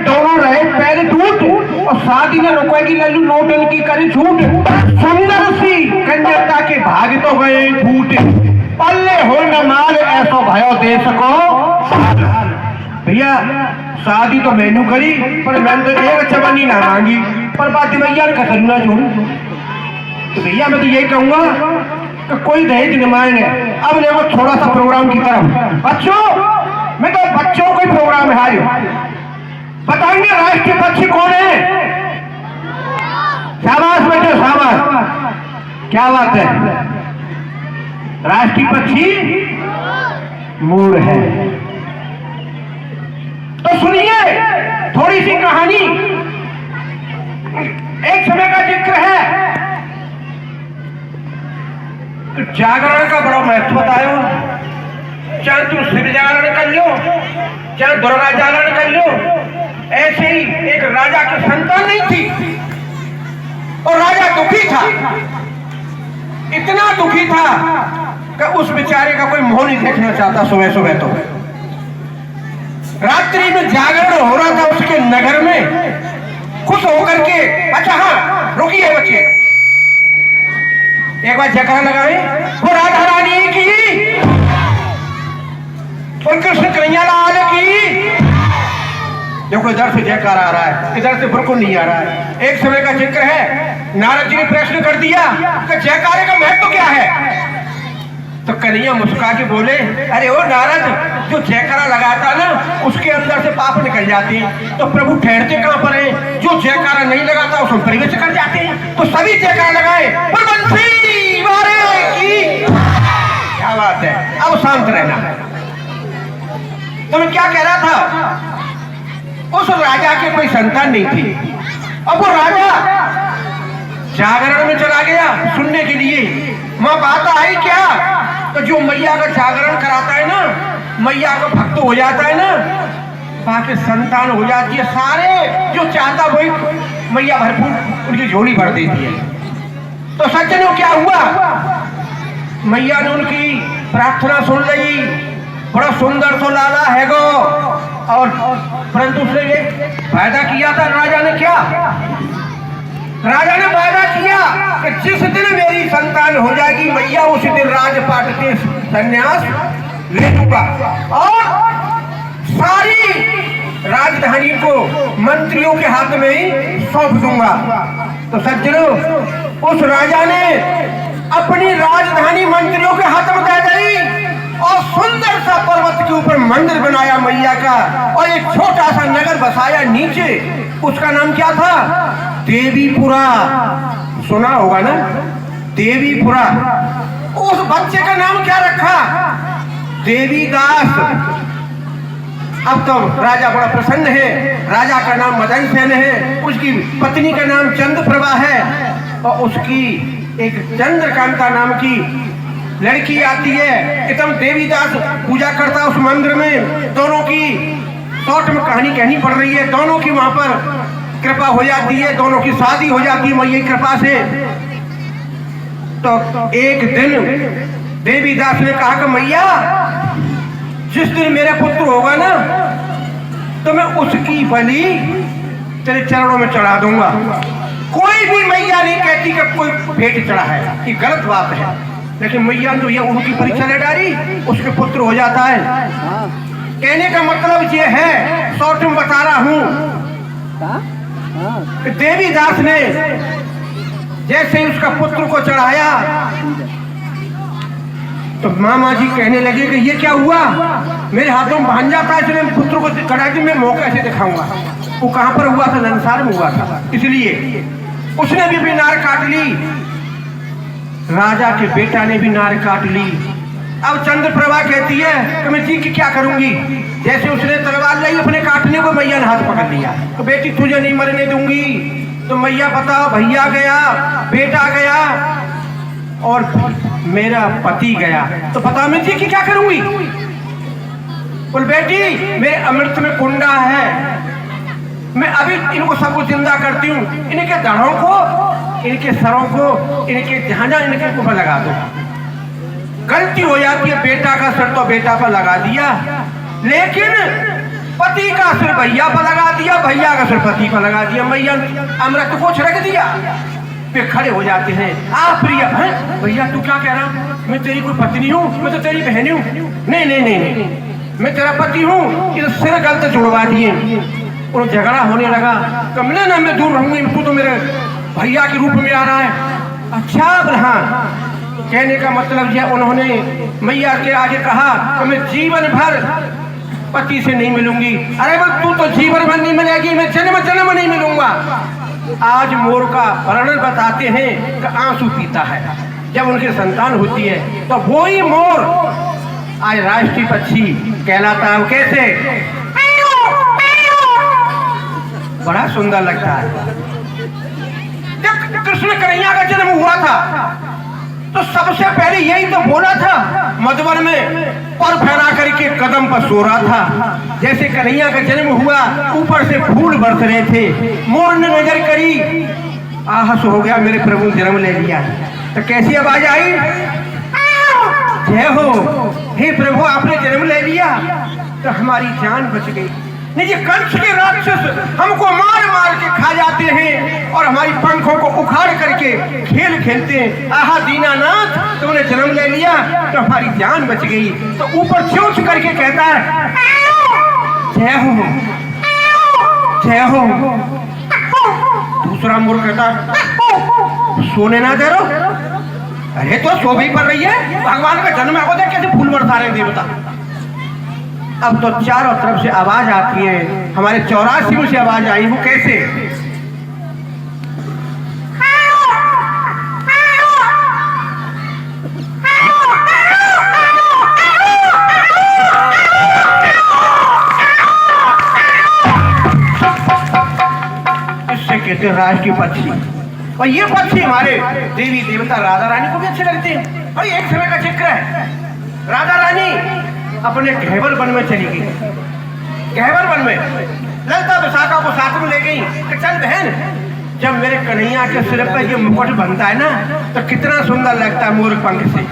दोनों रहे पैर टूट और शादी ने रुकेगी लल्लू नोटन की करी झूठ। सुंदर सी कंजरता के भाग तो गए फूट, पल्ले हो न माल ऐसो भयो दे सको। भैया शादी तो मैनू करी पर मैंने तो एक चवन्नी ना मांगी, पर बात भैया ने कसर ना छोड़। तो भैया मैं तो यही कहूंगा कि कोई दहेज न मांगे। अब देखो थोड़ा सा प्रोग्राम की तरफ। बच्चों मैं तो बच्चों को ही प्रोग्राम है, बताएंगे राष्ट्रीय पक्षी कौन है? शाबाश बेटे शाबाश, क्या बात है। राष्ट्रीय पक्षी मोर है। तो सुनिए थोड़ी सी कहानी। एक समय का जिक्र है, जागरण का बड़ा महत्व बतायो। चाहे तू शिव जागरण कर लो, चाहे दुर्गा जागरण कर लो। ऐसे ही एक राजा की संतान नहीं थी और राजा दुखी था, इतना दुखी था कि उस बेचारे का कोई मुंह नहीं देखना चाहता। सुबह सुबह तो रात्रि में जागरण हो रहा था उसके नगर में। खुश होकर के, अच्छा हाँ रुकिए बच्चे, एक बार जयकारा लगाए। वो राधा रानी की और कृष्ण कन्हैया लाल की। देखो इधर से जयकारा आ रहा है, इधर से बिल्कुल नहीं आ रहा है। एक समय का जिक्र है, नारद जी ने प्रश्न कर दिया कि जयकारे का महत्व क्या है? तो कन्हैया मुस्कुरा के बोले, अरे ओ नारद, जो जयकारा लगाता ना उसके अंदर से पाप निकल जाते हैं, तो प्रभु ठहरते कहां पर हैं? जो जयकारा नहीं लगाता उसमें प्रवेश कर जाते हैं। तो सभी जयकारा लगाए, पर बंसी मारे की। क्या बात है, अब शांत रहना। तो मैं क्या कह रहा था, उस राजा के कोई संतान नहीं थी। अब वो राजा जागरण में चला गया सुनने के लिए। मां बात आई क्या? तो जो मैया का जागरण कराता है ना, मैया का भक्त हो जाता है ना, बाकी संतान हो जाती है। सारे जो चाहता वही मैया भरपूर उनकी झोली भर देती है। तो सज्जनों क्या हुआ, मैया ने उनकी प्रार्थना सुन ली। बड़ा सुंदर तो लाला है गो, और परंतु उसने ये फायदा किया था राजा ने। क्या राजा ने वायदा किया कि जिस दिन मेरी संतान हो जाएगी मैया, उसी दिन राजपाट के संन्यास ले लूंगा और सारी राजधानी को मंत्रियों के हाथ में ही सौंप दूंगा। तो सज्जनों उस राजा ने अपनी राजधानी मंत्रियों के हाथ में दे दी और सुंदर सा पर्वत के ऊपर मंदिर बनाया मैया का, और एक छोटा सा नगर बसाया नीचे। उसका नाम क्या था? देवीपुरा। सुना होगा ना, देवीपुरा। उस बच्चे का नाम क्या रखा? देवीदास। अब तो राजा बड़ा प्रसन्न है। राजा का नाम मदन सेन है, उसकी पत्नी का नाम चंद्रप्रभा है, और उसकी एक चंद्रकांता नाम की लड़की आती है। एकदम देवीदास पूजा करता उस मंदिर में। दोनों की शॉर्ट में कहानी कहनी पड़ रही है। दोनों की वहां पर कृपा हो जाती है, दोनों की शादी हो जाती है मैया की कृपा से। तो एक दिन देवीदास ने कहा कि मैया, जिस दिन मेरा पुत्र होगा ना, तो मैं उसकी बलि तेरे चरणों में चढ़ा दूंगा। कोई भी मैया नहीं कहती कि कोई भेंट चढ़ा है, ये गलत बात है। लेकिन मैया ने तो ये उनकी परीक्षा ले डाली, उसके पुत्र हो जाता है। कहने का मतलब ये है, शॉर्ट में बता रहा हूं, देवीदास ने जैसे ही उसका पुत्र को चढ़ाया तो मामा जी कहने लगे कि ये क्या हुआ, मेरे हाथों में भांज जाता है, इसलिए पुत्र को चढ़ा के मैं मौका ऐसे दिखाऊंगा। वो कहां पर हुआ था? नंसार में हुआ था, इसलिए उसने भी अपनी नार काट ली। राजा के बेटा ने भी नार काट ली। अब चंद्रप्रभा कहती है कि मैं जी की क्या करूंगी। जैसे उसने तलवार लाई अपने काटने को, मैया ने हाथ पकड़ लिया। तो बेटी तुझे नहीं मरने दूंगी। तो मैया बताओ, भैया गया, बेटा गया और मेरा पति गया, तो बताओ मैं जी की क्या करूंगी। बोल बेटी, मेरे अमृत में कुंडा है, मैं अभी इनको सबको जिंदा करती हूँ। इनके धड़ों को, इनके सरों को, इनके झांझा इनके ऊपर लगा दो। गलती हो जाती है, बेटा का सर तो बेटा पर लगा दिया, लेकिन पति का सिर भैया पर लगा दिया, भैया का सिर पति पर लगा दिया, मैया अमृत को छिड़क दिया। पे खड़े हो जाते हैं, आप प्रिया है भैया तू क्या कह रहा, मैं तेरी कोई पत्नी हूँ, मैं तो तेरी बहन हूँ। नहीं नहीं नहीं नहीं, मैं तेरा पति हूँ, ये सिर गलत जुड़वा दिए। और झगड़ा होने लगा, कमले ना मैं दूर रहूंगी, तू तो मेरे भैया के रूप में आ रहा है। अच्छा हाँ, कहने का मतलब यह उन्होंने मैया के आगे कहा कि मैं जीवन भर पति से नहीं मिलूंगी। अरे बस तू तो जीवन भर नहीं मिलेगी, मैं जन्म जन्म नहीं मिलूंगा। आज मोर का वर्णन बताते हैं कि आंसू पीता है जब उनकी संतान होती है, तो वो ही मोर आज राष्ट्रीय पक्षी कहलाता है। कैसे बड़ा सुंदर लगता है। जब कृष्ण कन्हैया का जन्म हुआ था तो सबसे पहले यही तो बोला था, मधुवन में पर फैला करके कदम पर सो रहा था। जैसे कन्हैया का जन्म हुआ, ऊपर से फूल बरस रहे थे, मोर ने नजर करी, आहस हो गया मेरे प्रभु ने जन्म ले लिया। तो कैसी आवाज आई, जय हो हे प्रभु आपने जन्म ले लिया, तो हमारी जान बच गई। नहीं ये कंस के राक्षस हमको मार मार के खा जाते हैं और हमारी पंखों को उखाड़ करके खेल खेलते हैं। आहा दीनानाथ तुमने जन्म ले लिया तो हमारी जान बच गई। तो ऊपर चोंच करके कहता है जय हो जय हो। दूसरा मोर कहता सोने ना दे रो, अरे तो सो भी पड़ रही है, भगवान का जन्म है, कैसे फूल बरसा रहे देवता। अब तो चारों तरफ से आवाज आती है, हमारे 84 में से आवाज आई, वो कैसे, इससे कहते हैं राष्ट्रीय पक्षी। और ये पक्षी हमारे देवी देवता राधा रानी को भी अच्छे लगते हैं। और एक समय का जिक्र है, राधा रानी अपने गहवर वन में चली गई। गहवर वन में ललिता विशाखा को साथ में ले गई कि चल बहन, जब मेरे कन्हैया के सिर पर ये मुकुट बनता है ना तो कितना सुंदर लगता है मोर पंख से।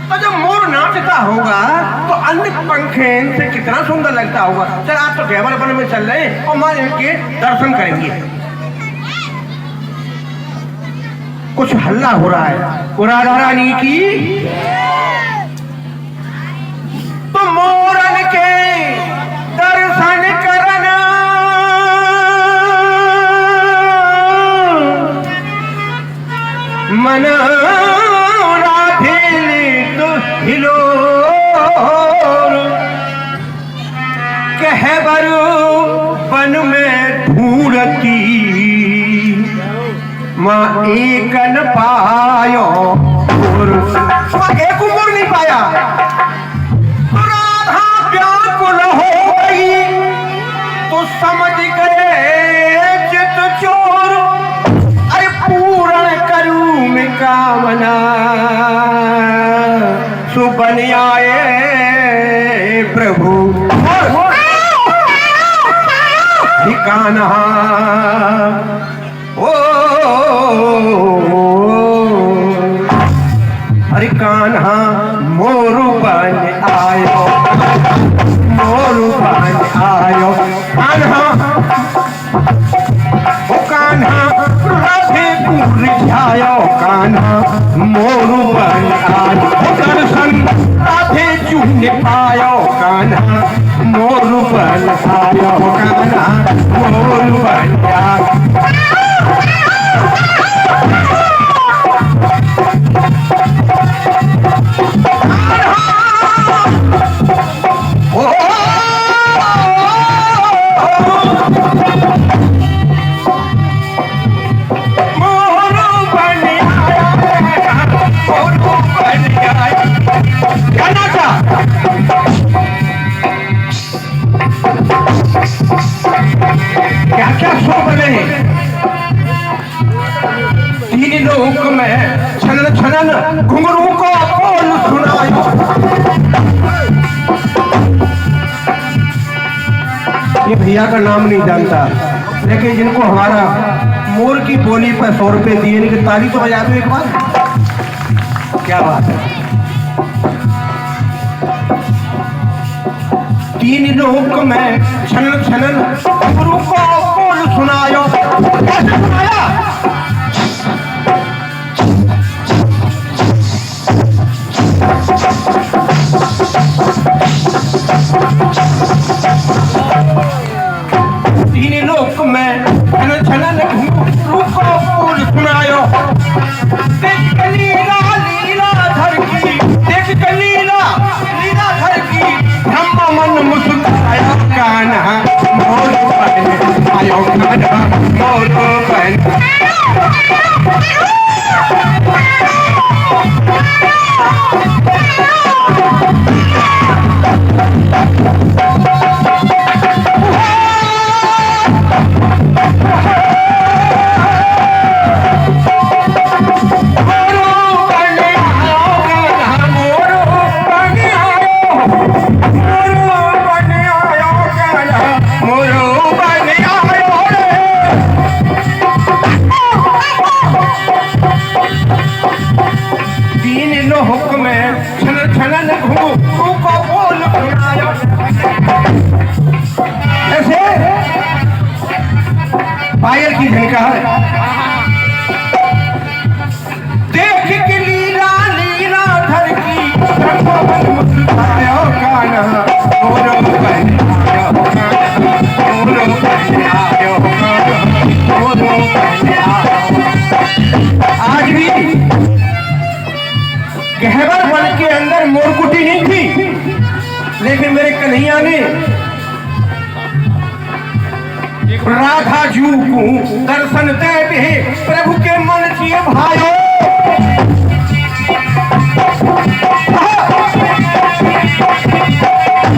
तो जब मोर नाचता होगा तो अन्य पंखे से कितना सुंदर लगता होगा। चल आप तो गहवर वन में चल रहे हैं और मां इनके दर्शन करेंगे। कुछ हल्ला हो रहा है, वो राधा रानी की तो मोरन के दर्शन करना मन राधिल तो हिलो कहबर वन में ढूंढती माँ एक न पायो, एक मोर नहीं पाया। तो समझ गए चित चोर, अरे पूर्ण करूं मैं कामना, सुबन आए प्रभु ठिकाना। ओ हरि कान्हा मोरू बन आयो, मोरू बन आयो कान्हा, ओ कान्हा राधे पूरी आयो कान्हा मोरू बन आयो, दर्शन राधे चूने पायो कान्हा मोरू बन आयो कान्हा मोरू बन आयो। क्या क्या सो बने तीन लोक में छनन छनन घुंघरू को बोल सुनायो। ये भैया का नाम नहीं जानता, लेकिन जिनको हमारा मोर की बोली पर 100 रुपए दिए, इनकी ताली तो बजा दो एक बार। क्या बात है, तीन लोक में छनन छनन गुरु को बोल सुनायो। कैसे सुनाया? तीन लोक में छनन छनन गुरु को बोल सुनायो। देख लीला लीला धर की, देख लीला लीला धर की, ब्रह्म मन मुस्कुराया कान्हा मोर बन आयो, कान्हा मोर बन। पायल की झनका है। देख के लीला लीला धर की, ब्रह्म मन मुस्कुराया कान्हा मोर बन आयो, कान्हा मोर बन आयो, कान्हा मोर बन आयो। आज भी गहवर वन के अंदर मोरकुटी नहीं थी, लेकिन मेरे कन्हैया ने राधा जू को दर्शन दे दे, प्रभु के मन जिए भाइयों।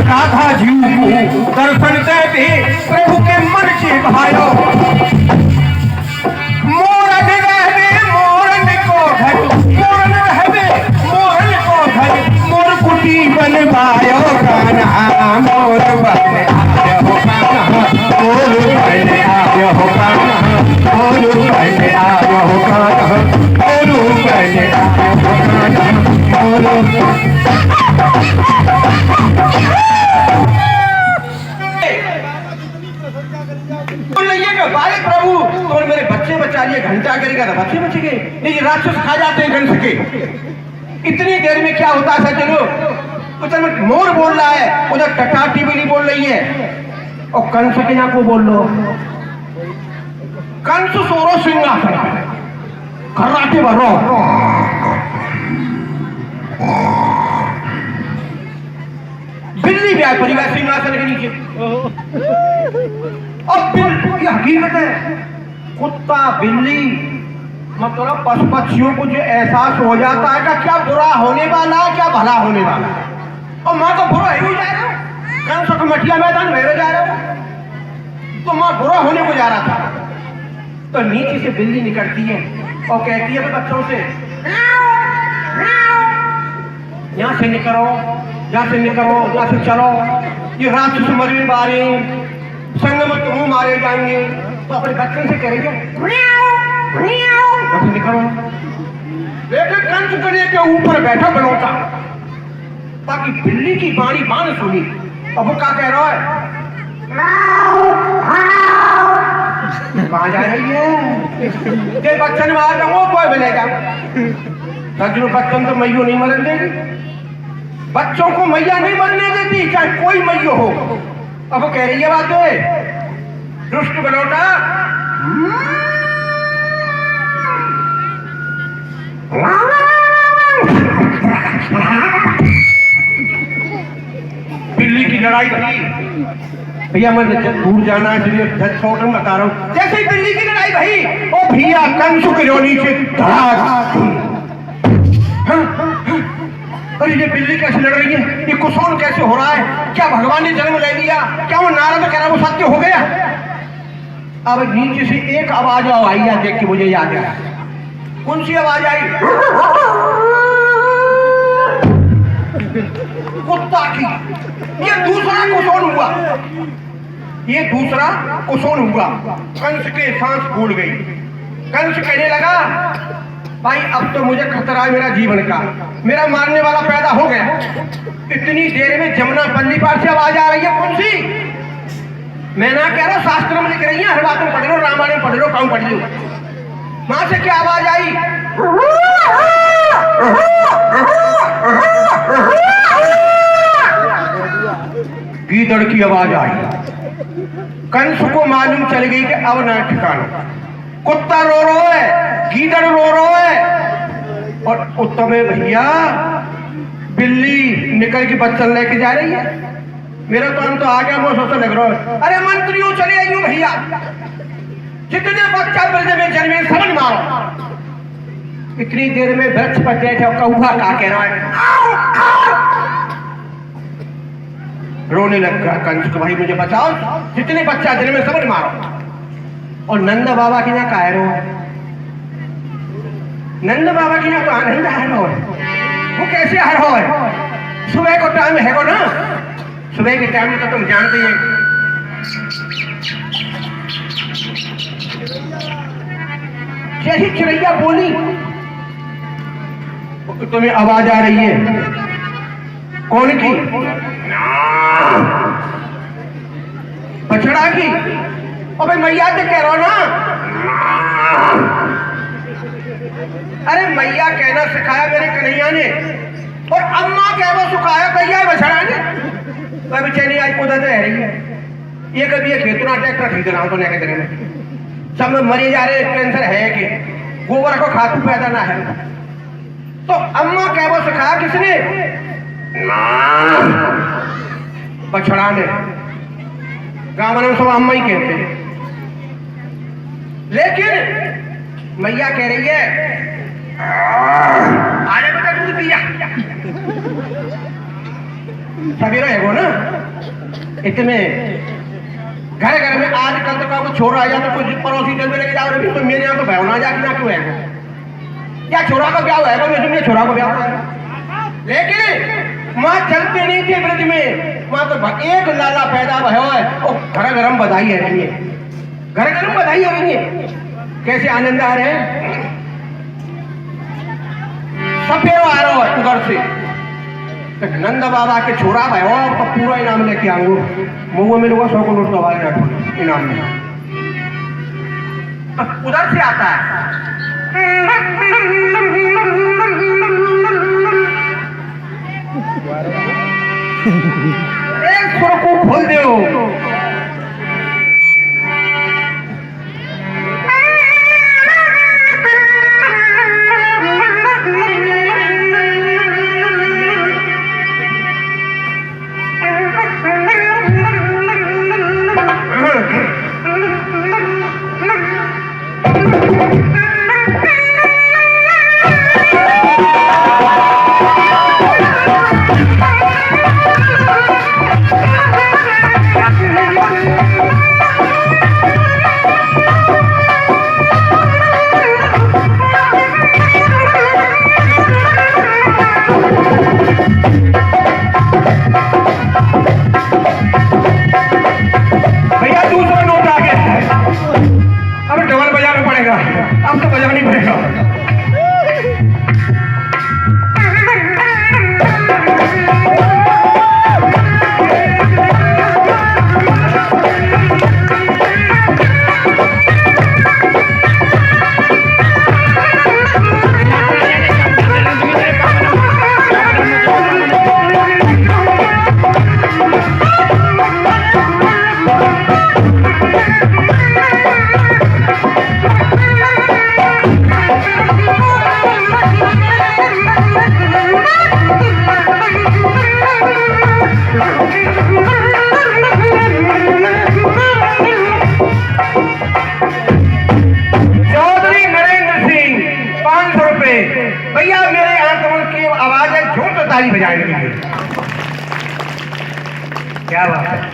राधा जू को दर्शन दे दे, प्रभु के मन जिए भाइयों। मोरन रहबे मोरन को घर, मोरन रहबे मोरन को घर, मोर कुटी बनवायो कान्हा मोर बन आयो, कान्हा मोर बन आयो, कान्हा मोर बन आयो, कान्हा मोर बन आयो, कान्हा मोर। बाले प्रभु तो मेरे बच्चे बचा लिए, घंटा करेगा तो बच्चे बच गए, नहीं राक्षस खा जाते हैं कंस के। इतनी देर में क्या होता है चलो, उधर मोर बोल रहा है, उधर टटाटी भी नहीं बोल रही है, और कंस के ना को बोल लो। कंस सोरो सिंहासन खर्राटे भरो, बिल्ली भी आए परिवार सिंहासन के नीचे। और बिल्ली हकीकत है, कुत्ता बिल्ली मतलब पशु पक्षियों को जो एहसास हो जाता है कि क्या बुरा होने वाला है, क्या भला होने वाला है। और माँ तो बुरा ही जा रहा हूँ, कंस को मटिया मैदान मेरे जा रहा हूँ, तो माँ बुरा होने को जा रहा था। तो नीचे से बिल्ली निकलती है और कहती है बच्चों से, यहाँ से निकलो, यहाँ से निकलो, यहाँ से चलो, ये राक्षस मरने वाले संग में तुम मारे जाएंगे। तो अपने बच्चे से कहेंगे निकलो। लेकिन कंस गले के ऊपर बैठा बनोता, ताकि बिल्ली की बाणी बाण सुनी। अब वो क्या कह रहा है, कहाँ जा रही है? बच्चन में आ जाओ कोई मिलेगा। सज्जनों बच्चन तो मैयो नहीं मरने देगी, बच्चों को मैया नहीं मरने देती, चाहे कोई मैयो हो। अब वो कह रही है बात है, दुष्ट बलौटा बिल्ली की लड़ाई भई। भैया मैं दूर जाना है, छोड़ बता रहा हूँ। जैसे ही बिल्ली की लड़ाई भई, ओ भैया कंस की रोनी से धड़ाक। अरे ये बिल्ली कैसे लड़ रही है, ये कुसौन कैसे हो रहा है, क्या भगवान ने जन्म ले लिया, क्या वो नारद कह रहा वो सत्य हो गया? अब नीचे से एक आवाज आई है, देख के मुझे याद आया। कौन सी आवाज आई? कुत्ता की। ये दूसरा कुसौन हुआ, ये दूसरा कुसौन हुआ। कंस के सांस फूल गई। कंस कहने लगा भाई अब तो मुझे खतरा है मेरा जीवन का, मेरा मारने वाला पैदा हो गया। इतनी देर में जमुना पल्ली पार से आवाज आ रही है, कौन सी? मैं ना कह रहा शास्त्र में लिख रही है, हर बात में पढ़ लो, रामायण पढ़ लो, कहूं पढ़ लो। वहां से क्या आवाज आई? गीदड़ की आवाज आई। कंस को मालूम चल गई कि अब ना ठिकाना। कुत्ता रो रो है, गीदड़ रो रो है, और उत्तम भैया बिल्ली निकल के बच्चन लेके जा रही है। मेरा काम तो आ गया, मैं सोचने लग रहा है, अरे मंत्रियों चले आइयो भैया, जितने बच्चा ब्रज में जन्मे समझ मारो। इतनी देर में वृक्ष पर बैठा कौवा का कह रहा है, रोने लग गया कंस को, भाई मुझे बचाओ, जितने बच्चा जन्मे समझ मारो। और नंद बाबा की ना कह रहे हो, नंद बाबा की ना तो आनंद हर हो, वो कैसे हर हो? सुबह को टाइम है को ना, सुबह के टाइम में तो तुम जानते ही जैसी चिड़ैया बोली तुम्हें आवाज आ रही है, कौन की? बछड़ा की। अबे मैया तो कह रहा हो ना, अरे मैया कहना सिखाया मेरे कन्हैया ने, और अम्मा कह वो सिखाया भैया बछड़ा ने। मैं बेचैनी आज कुदरत रह रही है, ये कभी ये खेतना ट्रैक्टर खरीद रहा हूं तो नहीं करेंगे, सब में मरी जा रहे, कैंसर है कि गोबर को खातू पैदा ना है। तो अम्मा कह वो सिखाया किसने? बछड़ा ने। गांव में सब अम्मा ही कहते हैं, लेकिन मैया कह रही है आजा बेटा दूध पिया। सवेरा है वो ना, इतने घर घर में आजकल तो का छोरा आ जाता, कुछ पड़ोसी जल में लेके जाओ, तो मेरे यहाँ तो भैवना जाके ना क्यों है, क्या छोरा का ब्याह है? मैं छोरा का ब्याह है, लेकिन माँ चलते नहीं थे ब्रज में, माँ तो एक लाला पैदा भयो है, और घर गरम बधाई है रही है, घर गरम बधाई हो रही है। कैसे आनंद आ रहे हैं, सपेरो आ रहा है उधर से, तो नंद बाबा के छोरा भयो, तो पूरा इनाम लेके आऊंगा, मुंह में लूंगा 100 को नोट तो आवाज ना इनाम में, तो उधर से आता है। एक सुर को खोल दो, अब तो बजानी पड़ेगा। भैया मेरे आंदोलन की आवाज है, झूठ तो ताली बजाने के लिए। क्या बात है,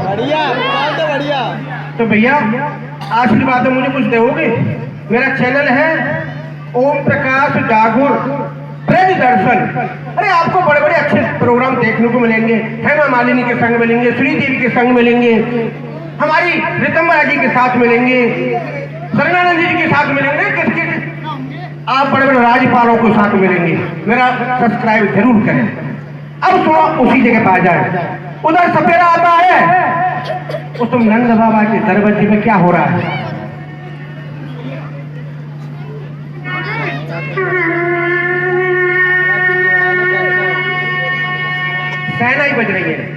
बढ़िया तो बढ़िया। तो भैया आशीर्वाद में मुझे कुछ दोगे? मेरा चैनल है ओम प्रकाश डागुर ब्रज दर्शन। अरे आपको बड़े बड़े अच्छे प्रोग्राम देखने को मिलेंगे। हेमा मालिनी के संग मिलेंगे, श्रीदेवी के संग मिलेंगे, हमारी रितंबरा जी के साथ मिलेंगे, सरनानंद जी के साथ मिलेंगे, किसके आप बड़े बड़े राज्यपालों के साथ मिलेंगे। मेरा सब्सक्राइब जरूर करें। अब सुनो, उसी जगह पर आ जाए। उधर सपेरा आता है, उस तुम नंद बाबा के दरवाजे में क्या हो रहा है? सहनाई बज रही है।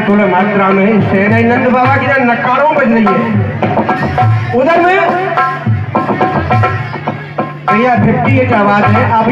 थोड़ा मात्रा में सहनाई नंद बाबा की नकारों बज रही है। उधर में भैया 58 आवाज है। आप